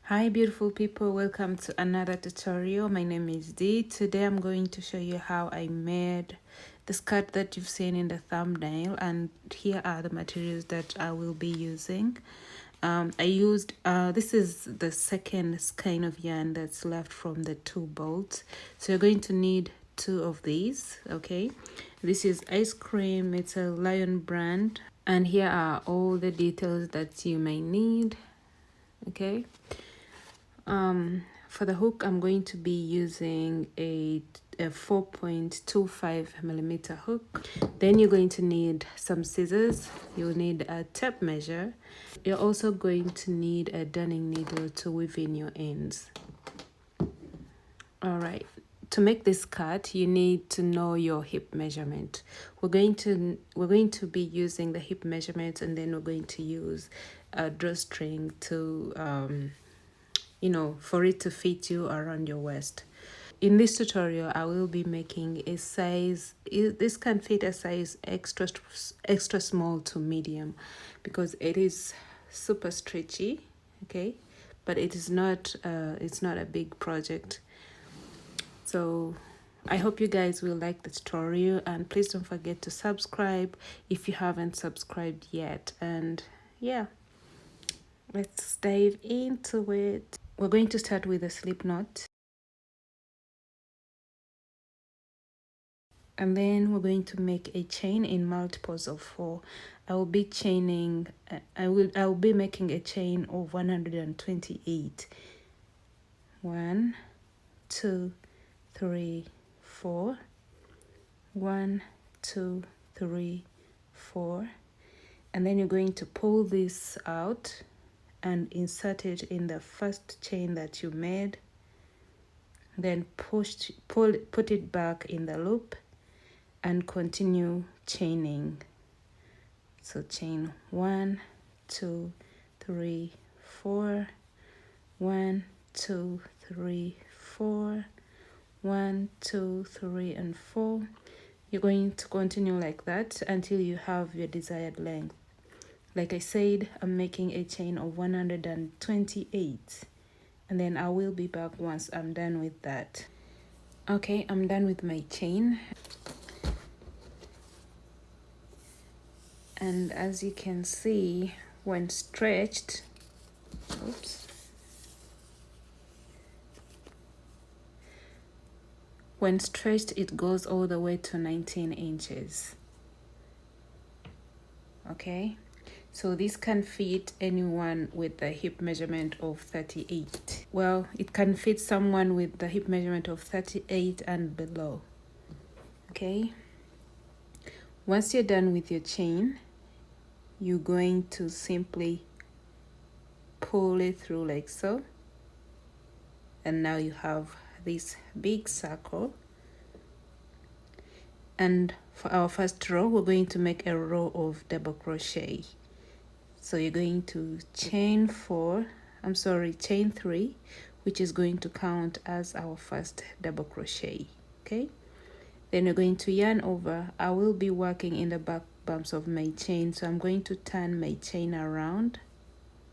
Hi beautiful people, welcome to another tutorial. My name is Dee. Today I'm going to show you how I made the skirt that you've seen in the thumbnail, and here are the materials that I will be using. I used this is the second skein of yarn that's left from the 2 bolts, so you're going to need 2 of these. Okay, this is ice cream, it's a Lion brand, and here are all the details that you may need. Okay, for the hook, I'm going to be using a 4.25 millimeter hook. Then you're going to need some scissors. You'll need a tape measure. You're also going to need a darning needle to weave in your ends. All right. To make this cut, you need to know your hip measurement. We're going to be using the hip measurement, and then we're going to use a drawstring to for it to fit you around your waist. In this tutorial, I will be making a size, this can fit a size extra small to medium, because it is super stretchy, okay? But it is not, it's not a big project. So I hope you guys will like the tutorial, and please don't forget to subscribe if you haven't subscribed yet. And yeah, let's dive into it. We're going to start with a slip knot, and then we're going to make a chain in multiples of 4. I will be making a chain of 128. 1 2 3 4. 1 2 3 4. And then you're going to pull this out and insert it in the first chain that you made. Then put it back in the loop and continue chaining. So chain 1 2 3 4. 1 2 3 4. 1 2 3 and 4. You're going to continue like that until you have your desired length. Like I said, I'm making a chain of 128, and then I will be back once I'm done with that. Okay, I'm done with my chain, and as you can see, when stretched, it goes all the way to 19 inches. Okay, so this can fit anyone with the hip measurement of 38. Well, it can fit someone with the hip measurement of 38 and below. Okay, once you're done with your chain, you're going to simply pull it through like so, and now you have this big circle. And for our first row, we're going to make a row of double crochet. So you're going to chain 3, which is going to count as our first double crochet. Okay, then you're going to yarn over. I will be working in the back bumps of my chain, so I'm going to turn my chain around.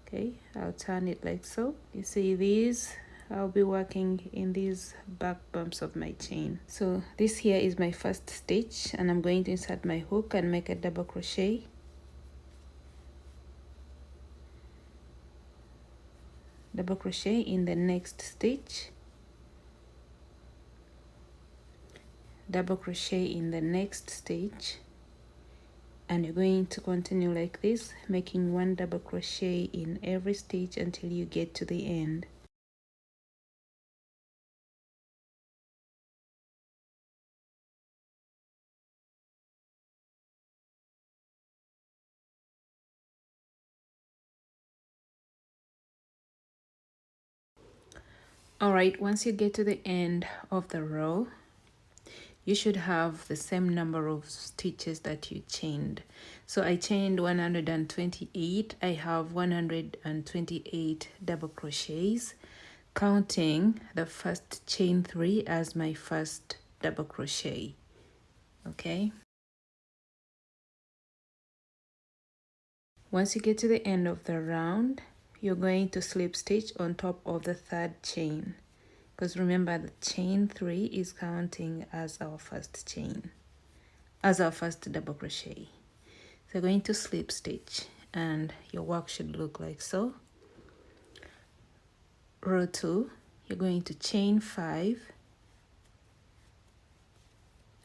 Okay, I'll turn it like so. You see these, I'll be working in these back bumps of my chain. So this here is my first stitch, and I'm going to insert my hook and make a double crochet. Double crochet in the next stitch, double crochet in the next stitch, and you're going to continue like this, making 1 double crochet in every stitch until you get to the end. All right, once you get to the end of the row, you should have the same number of stitches that you chained. So I chained 128. I have 128 double crochets, counting the first chain 3 as my first double crochet. Okay, once you get to the end of the round, you're going to slip stitch on top of the third chain, because remember the chain 3 is counting as our first chain, as our first double crochet. So you're going to slip stitch and your work should look like so. Row 2, you're going to chain 5,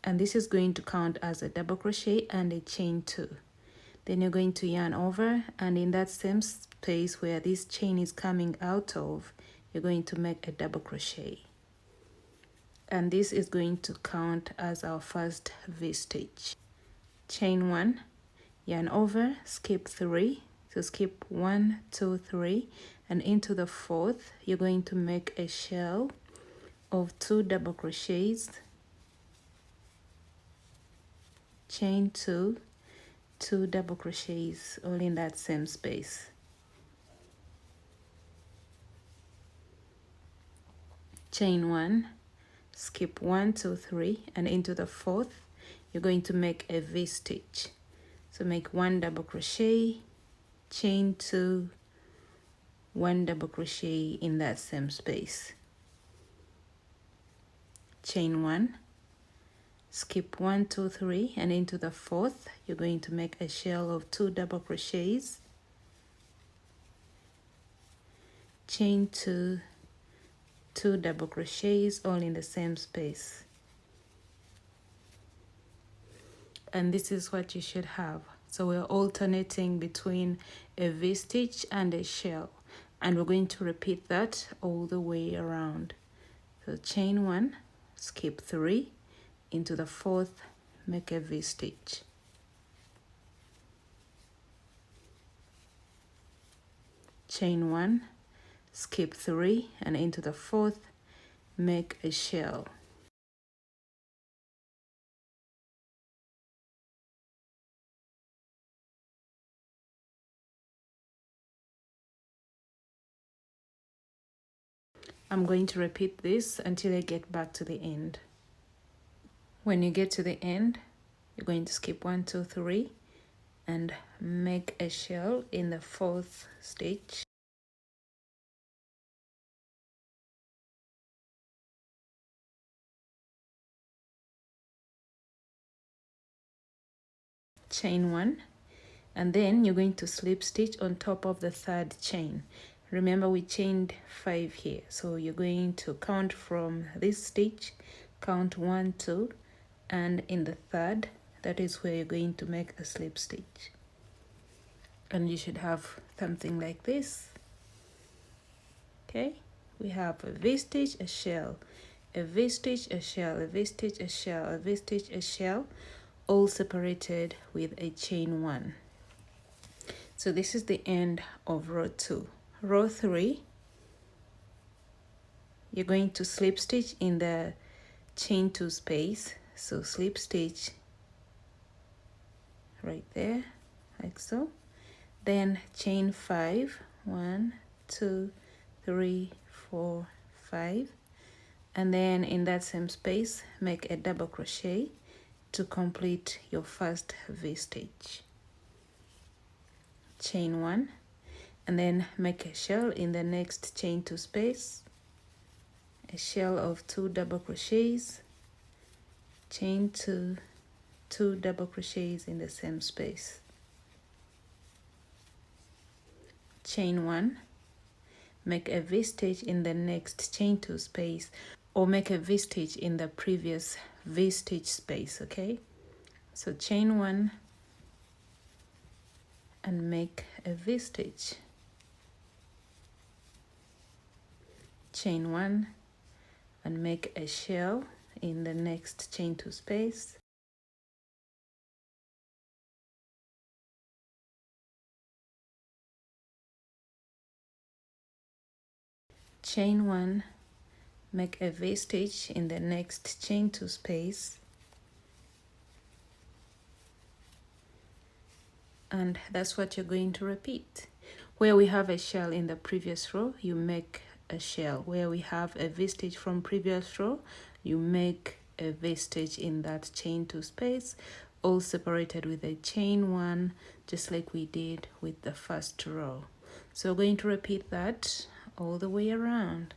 and this is going to count as a double crochet and a chain 2. Then you're going to yarn over, and in that same space where this chain is coming out of, you're going to make a double crochet, and this is going to count as our first V-stitch. Chain 1, yarn over, skip 3, so skip 1 2 3, and into the 4th you're going to make a shell of 2 double crochets, chain 2, 2 double crochets, all in that same space. Chain 1, skip 1 2 3, and into the 4th you're going to make a V-stitch. So make 1 double crochet, chain 2, 1 double crochet in that same space. Chain 1, skip 1 2 3, and into the 4th you're going to make a shell of 2 double crochets, chain 2, 2 double crochets, all in the same space. And this is what you should have. So we're alternating between a V-stitch and a shell, and we're going to repeat that all the way around. So chain 1, skip 3, into the 4th make a V-stitch, chain 1, skip 3, and into the 4th make a shell, I'm going to repeat this until I get back to the end. When you get to the end, you're going to skip 1 2 3 and make a shell in the 4th stitch, chain 1, and then you're going to slip stitch on top of the 3rd chain. Remember we chained 5 here, so you're going to count from this stitch, count 1 2, and in the 3rd, that is where you're going to make a slip stitch, and you should have something like this. Okay, we have a V-stitch, a shell, a V-stitch, a shell, a V-stitch, a shell, a V-stitch, a shell, all separated with a chain 1. So this is the end of row 2. Row 3, you're going to slip stitch in the chain 2 space, so slip stitch right there like so, then chain 5, 1 2 3 4 5, and then in that same space make a double crochet to complete your first V-stitch, chain 1, and then make a shell in the next chain 2 space, a shell of 2 double crochets, chain 2, 2 double crochets in the same space, chain 1, make a V-stitch in the next chain 2 space, or make a V-stitch in the previous V-stitch space. Okay, so chain 1 and make a V-stitch, chain 1 and make a shell in the next chain 2 space, chain 1, make a V-stitch in the next chain 2 space, and that's what you're going to repeat. Where we have a shell in the previous row, you make a shell. Where we have a V-stitch from previous row, you make a V-stitch in that chain 2 space, all separated with a chain 1, just like we did with the first row. So we're going to repeat that all the way around.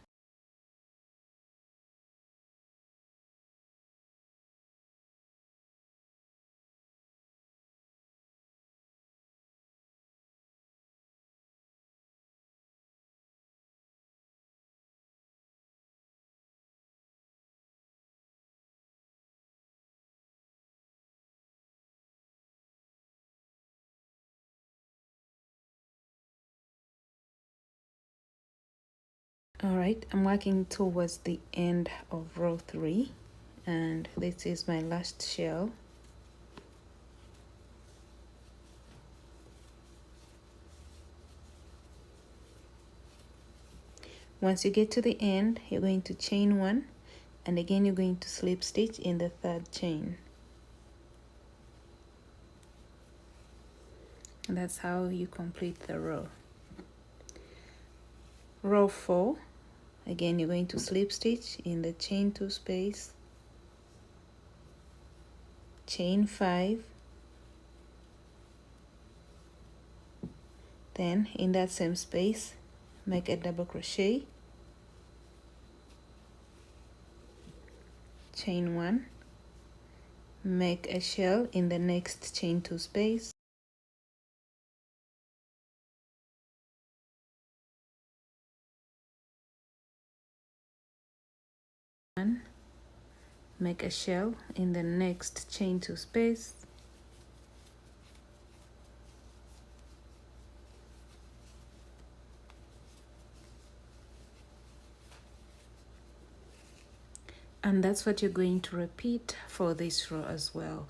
All right, I'm working towards the end of row 3, and this is my last shell. Once you get to the end, you're going to chain 1, and again you're going to slip stitch in the 3rd chain. And that's how you complete the row. Row 4, again you're going to slip stitch in the chain 2 space, chain 5, then in that same space make a double crochet, chain 1, make a shell in the next chain 2 space, make a shell in the next chain 2 space, and that's what you're going to repeat for this row as well.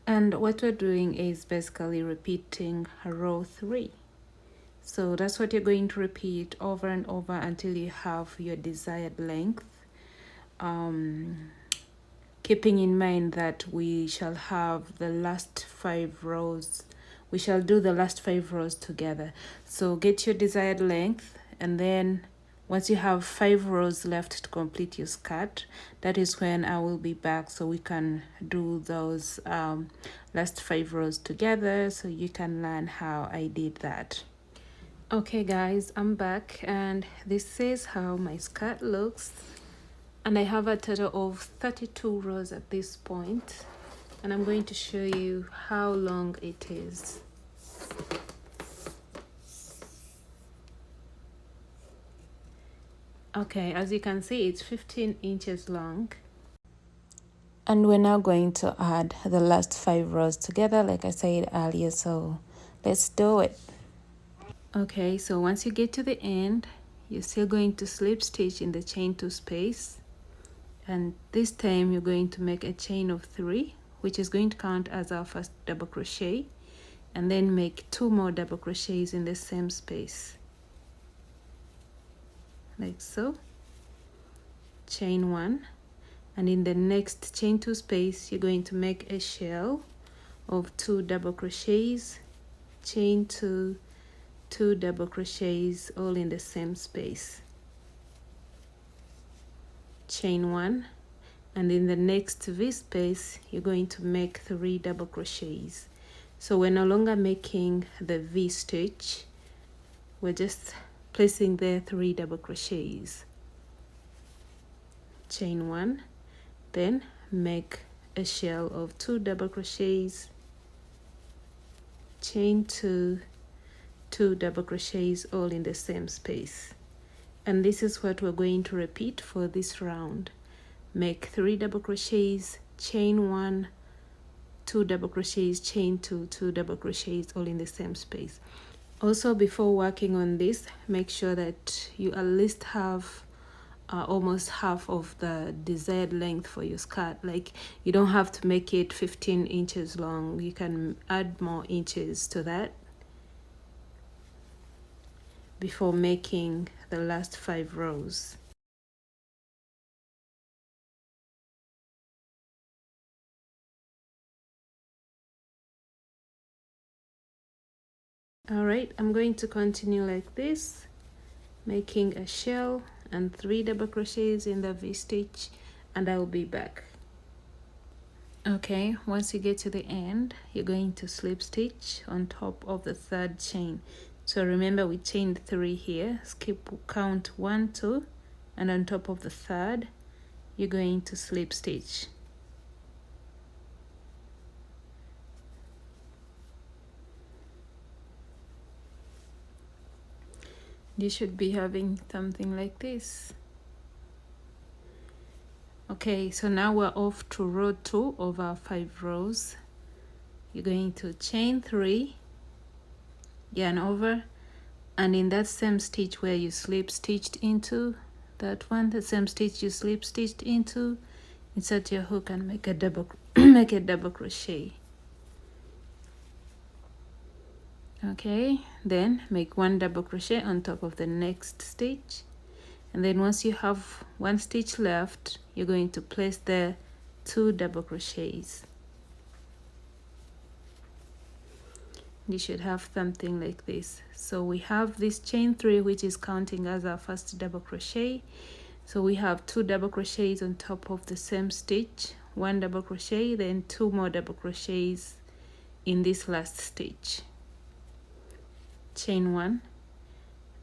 And what we're doing is basically repeating row 3. So that's what you're going to repeat over and over until you have your desired length, keeping in mind that we shall have the last 5 rows. We shall do the last 5 rows together. So get your desired length, and then once you have 5 rows left to complete your skirt, that is when I will be back so we can do those last 5 rows together so you can learn how I did that. Okay guys, I'm back, and this is how my skirt looks, and I have a total of 32 rows at this point, and I'm going to show you how long it is. Okay, as you can see, it's 15 inches long. And we're now going to add the last 5 rows together like I said earlier, so let's do it. Okay, so once you get to the end, you're still going to slip stitch in the chain 2 space, and this time you're going to make a chain of 3, which is going to count as our first double crochet, and then make 2 more double crochets in the same space, like so. Chain 1, and in the next chain 2 space you're going to make a shell of 2 double crochets, chain 2, 2 double crochets, all in the same space, chain 1, and in the next V space you're going to make 3 double crochets. So we're no longer making the V stitch, we're just placing there 3 double crochets, chain 1, then make a shell of 2 double crochets, chain 2, 2 double crochets, all in the same space. And this is what we're going to repeat for this round. Make 3 double crochets, chain 1, 2 double crochets, chain 2, 2 double crochets, all in the same space. Also, before working on this, make sure that you at least have almost half of the desired length for your skirt. Like, you don't have to make it 15 inches long, you can add more inches to that before making the last 5 rows. Alright, I'm going to continue like this, making a shell and 3 double crochets in the V stitch, and I'll be back. Okay, once you get to the end, you're going to slip stitch on top of the 3rd chain, So remember we chained 3 here. Skip count 1, 2, and on top of the third you're going to slip stitch. You should be having something like this. Okay, so now we're off to row 2 of our 5 rows. You're going to chain 3, yarn over, and in that same stitch where you slip stitched into that one, the same stitch you slip stitched into, insert your hook and make a double make a double crochet. Okay, then make 1 double crochet on top of the next stitch, and then once you have 1 stitch left, you're going to place there 2 double crochets. You should have something like this. So we have this chain 3, which is counting as our first double crochet. So we have 2 double crochets on top of the same stitch, 1 double crochet, then 2 more double crochets in this last stitch. Chain 1,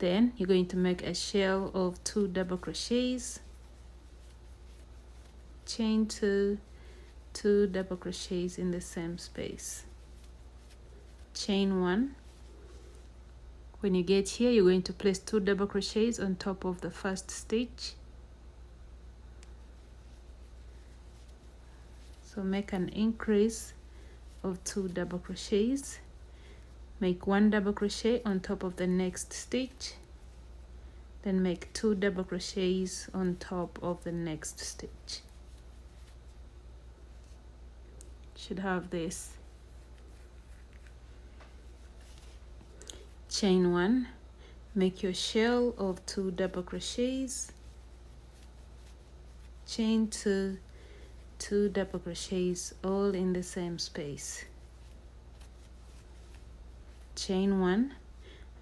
then you're going to make a shell of 2 double crochets, chain 2, 2 double crochets in the same space, chain 1. When you get here, you're going to place 2 double crochets on top of the first stitch. So make an increase of 2 double crochets, make 1 double crochet on top of the next stitch, then make 2 double crochets on top of the next stitch. Should have this. Chain 1, make your shell of 2 double crochets, chain 2, 2 double crochets all in the same space, chain 1,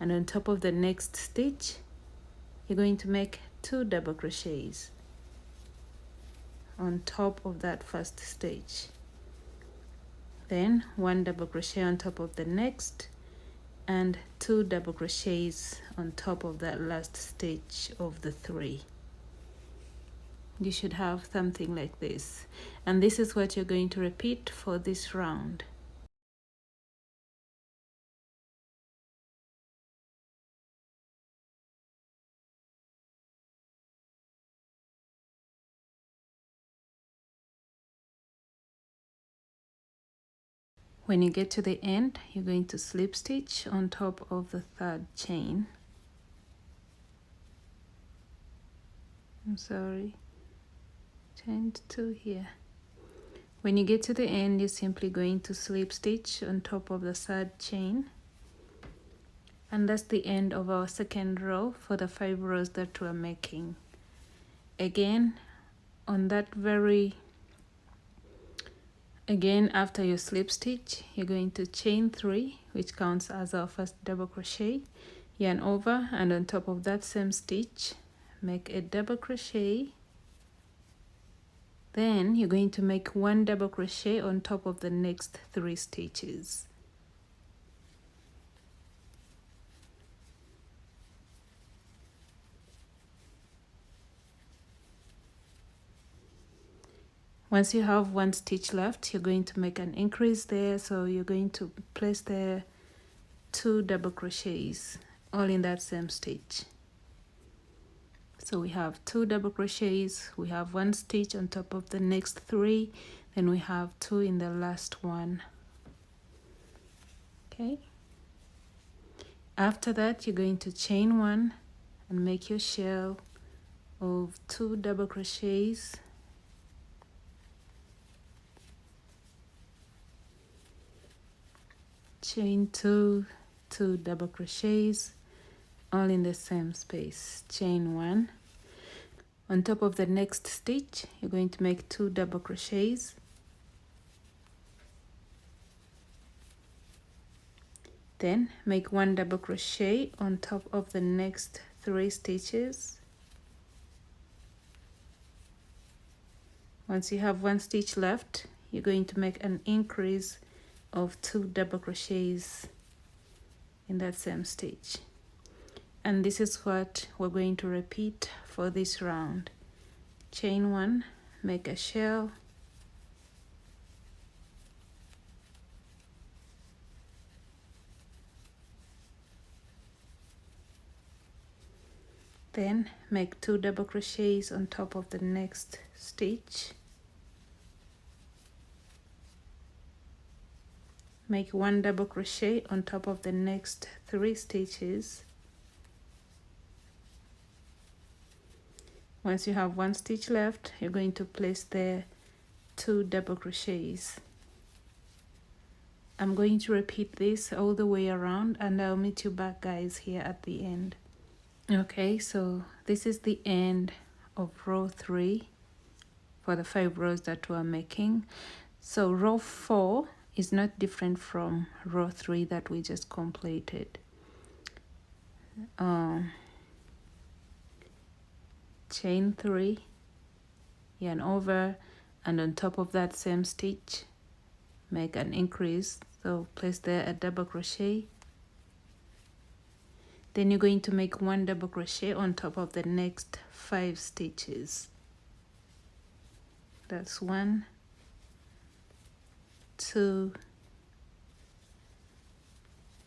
and on top of the next stitch you're going to make 2 double crochets on top of that first stitch, then 1 double crochet on top of the next, and 2 double crochets on top of that last stitch of the 3. You should have something like this, and this is what you're going to repeat for this round. When you get to the end, you're going to slip stitch on top of the 3rd chain. Chain 2 here. When you get to the end, you're simply going to slip stitch on top of the 3rd chain, and that's the end of our 2nd row for the 5 rows that we're making. Again, on that after your slip stitch, you're going to chain 3, which counts as our first double crochet, yarn over, and on top of that same stitch make a double crochet. Then you're going to make 1 double crochet on top of the next 3 stitches. Once you have 1 stitch left, you're going to make an increase there, so you're going to place there 2 double crochets all in that same stitch. So we have 2 double crochets, we have 1 stitch on top of the next 3, then we have 2 in the last one. Okay, after that you're going to chain 1 and make your shell of 2 double crochets, chain 2, 2 double crochets all in the same space, chain 1. On top of the next stitch you're going to make 2 double crochets, then make 1 double crochet on top of the next 3 stitches. Once you have 1 stitch left, you're going to make an increase of 2 double crochets in that same stitch. And this is what we're going to repeat for this round. Chain 1, make a shell, then make 2 double crochets on top of the next stitch, make 1 double crochet on top of the next 3 stitches. Once you have 1 stitch left, you're going to place there 2 double crochets. I'm going to repeat this all the way around, and I'll meet you back, guys, here at the end. Okay, so this is the end of row 3 for the 5 rows that we're making. So row 4 is not different from row 3 that we just completed. Chain 3, yarn over, and on top of that same stitch make an increase, so place there a double crochet. Then you're going to make 1 double crochet on top of the next 5 stitches. That's 1, 2,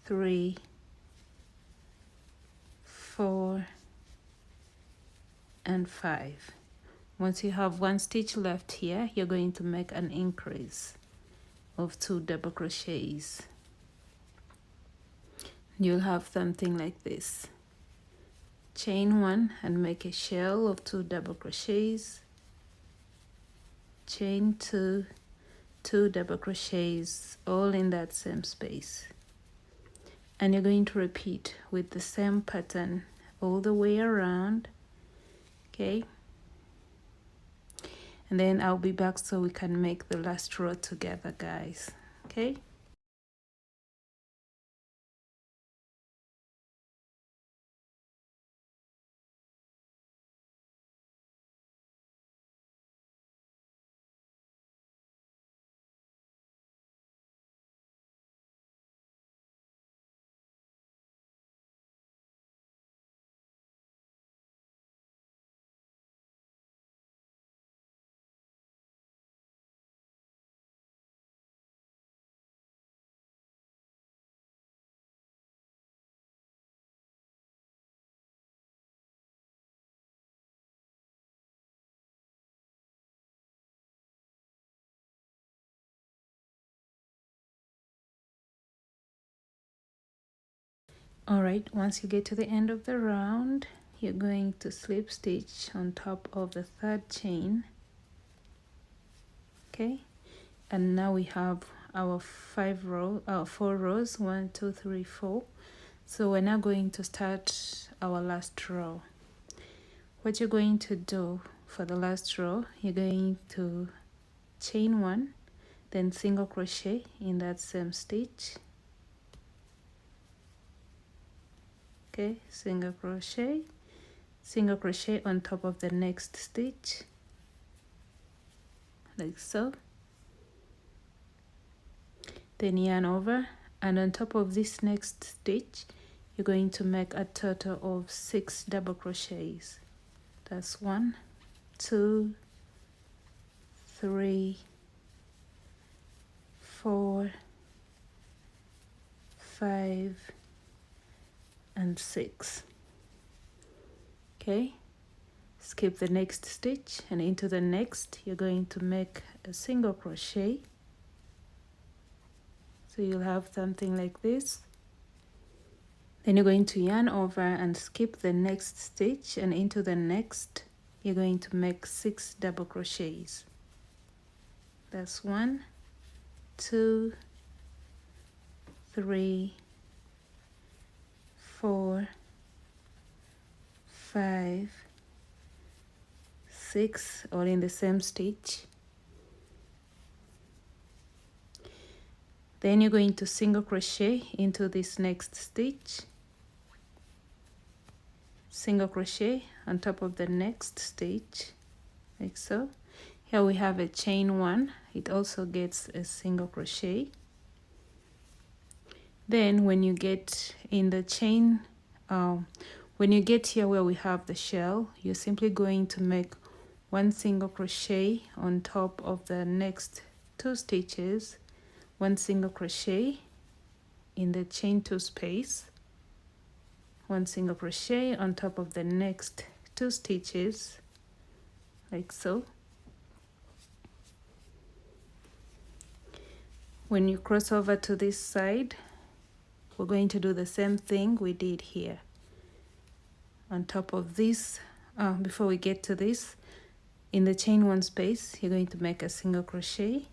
3, 4, and 5. Once you have 1 stitch left here, you're going to make an increase of 2 double crochets. You'll have something like this. Chain 1 and make a shell of 2 double crochets, chain 2, 2 double crochets, all in that same space. And you're going to repeat with the same pattern all the way around. Okay, and then I'll be back so we can make the last row together, guys. Okay. All right, once you get to the end of the round, you're going to slip stitch on top of the 3rd chain. Okay, and now we have our 4 rows, 1, 2, 3, 4. So we're now going to start our last row. What you're going to do for the last row, you're going to chain 1, then single crochet in that same stitch. Okay, single crochet on top of the next stitch, like so. Then yarn over, and on top of this next stitch you're going to make a total of 6 double crochets. That's 1, 2, 3, 4, 5, and 6. Okay, skip the next stitch, and into the next you're going to make a single crochet. So you'll have something like this. Then you're going to yarn over and skip the next stitch, and into the next you're going to make 6 double crochets. That's 1, 2, 3, 4, 5, 6, all in the same stitch. Then you're going to single crochet into this next stitch, single crochet on top of the next stitch, like so. Here we have a chain 1, it also gets a single crochet. Then when you get in the chain, when you get here where we have the shell, you're simply going to make one single crochet on top of the next 2 stitches, one single crochet in the chain 2 space, one single crochet on top of the next 2 stitches, like so. When you cross over to this side, we're going to do the same thing we did here. On top of this, before we get to this, in the chain 1 space, you're going to make a single crochet,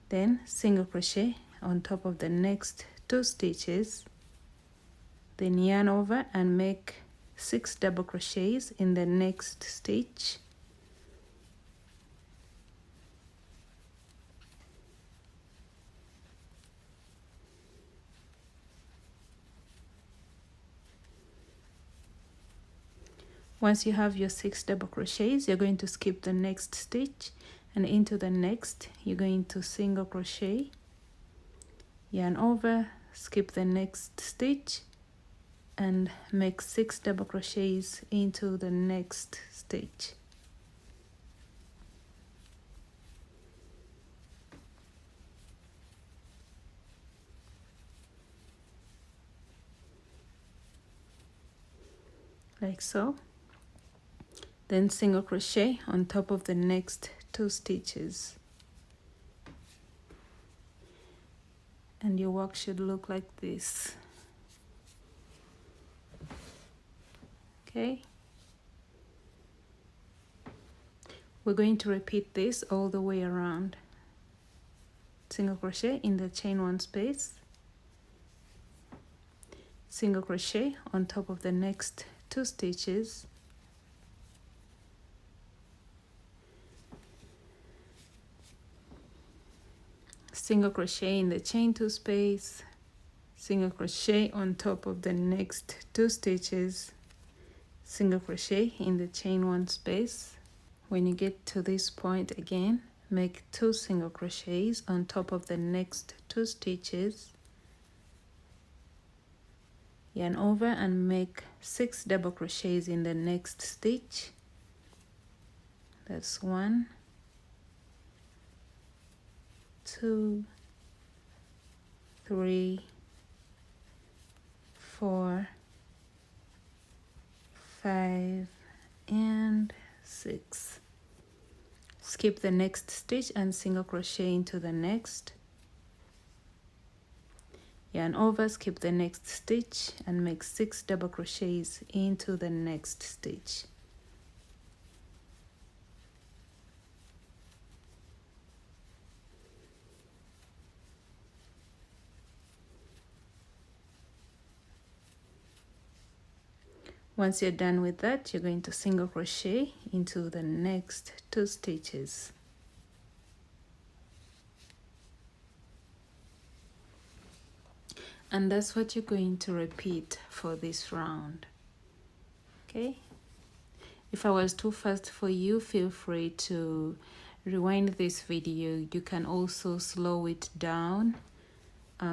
then single crochet on top of the next 2 stitches, then yarn over and make 6 double crochets in the next stitch. Once you have your 6 double crochets, you're going to skip the next stitch, and into the next you're going to single crochet, yarn over, skip the next stitch, and make 6 double crochets into the next stitch. Like so. Then single crochet on top of the next 2 stitches. And your work should look like this. Okay. We're going to repeat this all the way around. Single crochet in the chain 1 space, single crochet on top of the next 2 stitches, single crochet in the chain 2 space, single crochet on top of the next 2 stitches, single crochet in the chain 1 space. When you get to this point again, make 2 single crochets on top of the next 2 stitches, yarn over and make 6 double crochets in the next stitch. That's 1, 2, 3, 4, 5, and 6. Skip the next stitch and single crochet into the next. Yarn over, skip the next stitch and make 6 double crochets into the next stitch. Once you're done with that, you're going to single crochet into the next 2 stitches. And that's what you're going to repeat for this round. Okay? If I was too fast for you, feel free to rewind this video. You can also slow it down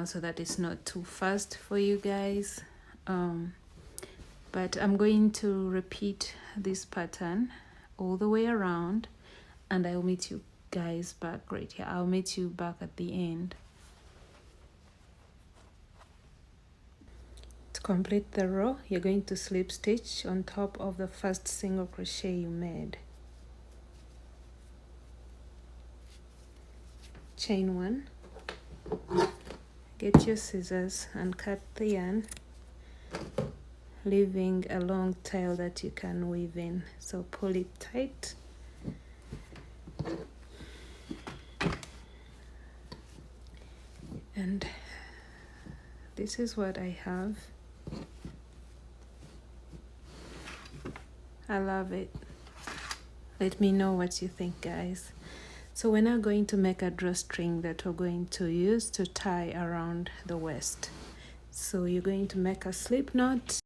so that it's not too fast for you guys. But I'm going to repeat this pattern all the way around, and I'll meet you guys back right here. I'll meet you back at the end. To complete the row, you're going to slip stitch on top of the first single crochet you made. Chain 1. Get your scissors and cut the yarn, leaving a long tail that you can weave in. So pull it tight. And this is what I have. I love it. Let me know what you think, guys. So we're now going to make a drawstring that we're going to use to tie around the waist. So you're going to make a slip knot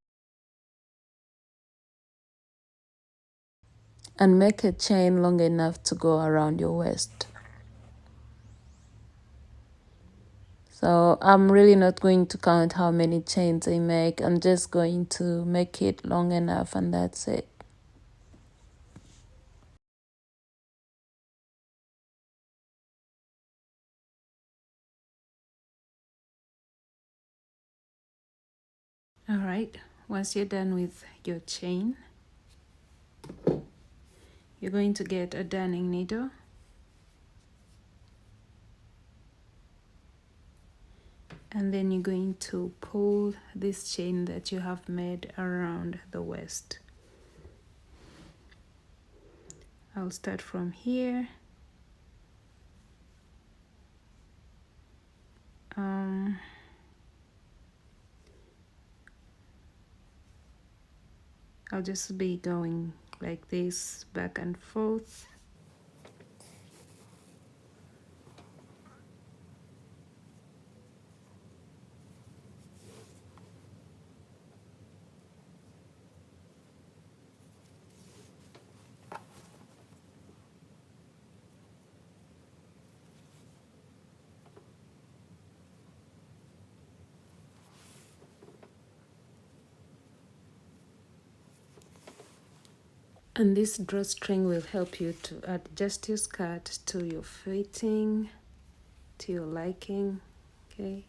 and make a chain long enough to go around your waist. So I'm really not going to count how many chains I make. I'm just going to make it long enough, and that's it. All right, once you're done with your chain, you're going to get a darning needle, and then you're going to pull this chain that you have made around the waist. I'll start from here. I'll just be going like this back and forth. And this drawstring will help you to adjust your skirt to your fitting, to your liking, okay?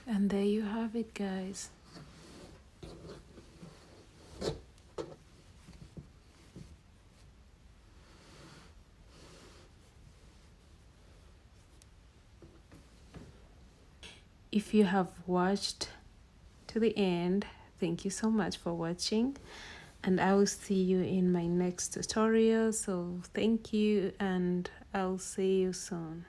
And there you have it, guys. If you have watched to the end, thank you so much for watching, and I will see you in my next tutorial. So thank you, and I'll see you soon.